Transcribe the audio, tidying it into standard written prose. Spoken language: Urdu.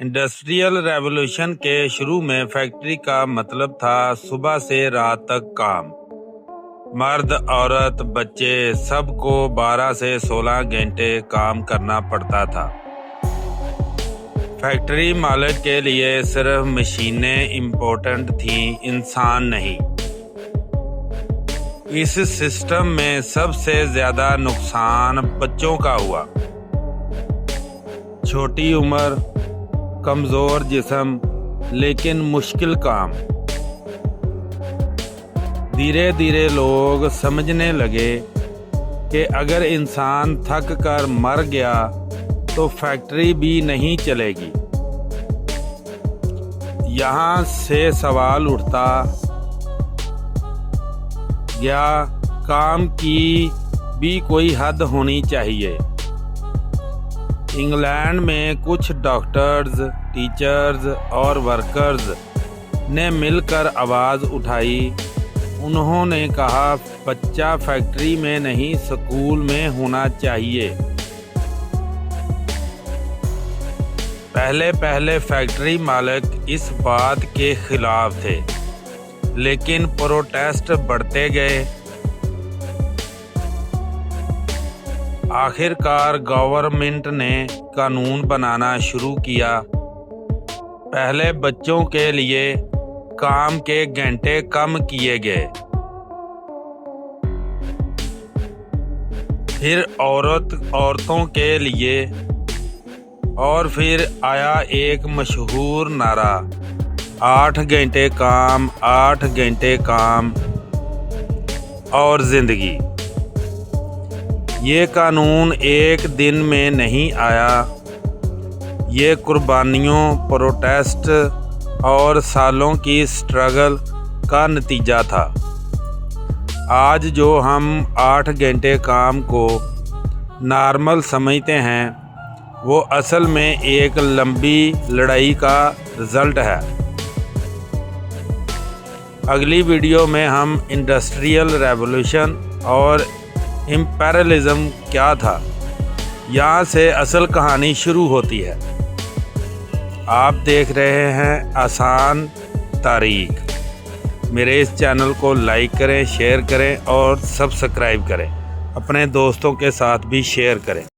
انڈسٹریل ریولوشن کے شروع میں فیکٹری کا مطلب تھا صبح سے رات تک کام۔ مرد، عورت، بچے سب کو 12 سے 16 گھنٹے کام کرنا پڑتا تھا۔ فیکٹری مالک کے لیے صرف مشینیں امپورٹنٹ تھیں، انسان نہیں۔ اس سسٹم میں سب سے زیادہ نقصان بچوں کا ہوا۔ چھوٹی عمر، کمزور جسم، لیکن مشکل کام۔ دھیرے دھیرے لوگ سمجھنے لگے کہ اگر انسان تھک کر مر گیا تو فیکٹری بھی نہیں چلے گی۔ یہاں سے سوال اٹھتا گیا، کام کی بھی کوئی حد ہونی چاہیے۔ انگلینڈ میں کچھ ڈاکٹرز، ٹیچرز اور ورکرز نے مل کر آواز اٹھائی۔ انہوں نے کہا، بچہ فیکٹری میں نہیں، سکول میں ہونا چاہیے۔ پہلے فیکٹری مالک اس بات کے خلاف تھے، لیکن پروٹیسٹ بڑھتے گئے۔ آخر کار گورنمنٹ نے قانون بنانا شروع کیا۔ پہلے بچوں کے لیے کام کے گھنٹے کم کیے گئے، پھر عورتوں کے لیے، اور پھر آیا ایک مشہور نعرہ، 8 گھنٹے کام، 8 گھنٹے کام اور زندگی۔ یہ قانون ایک دن میں نہیں آیا، یہ قربانیوں، پروٹیسٹ اور سالوں کی سٹرگل کا نتیجہ تھا۔ آج جو ہم 8 گھنٹے کام کو نارمل سمجھتے ہیں، وہ اصل میں ایک لمبی لڑائی کا رزلٹ ہے۔ اگلی ویڈیو میں ہم انڈسٹریل ریولوشن اور امپیریلزم کیا تھا، یہاں سے اصل کہانی شروع ہوتی ہے۔ آپ دیکھ رہے ہیں آسان تاریخ۔ میرے اس چینل کو لائک کریں، شیئر کریں اور سبسکرائب کریں۔ اپنے دوستوں کے ساتھ بھی شیئر کریں۔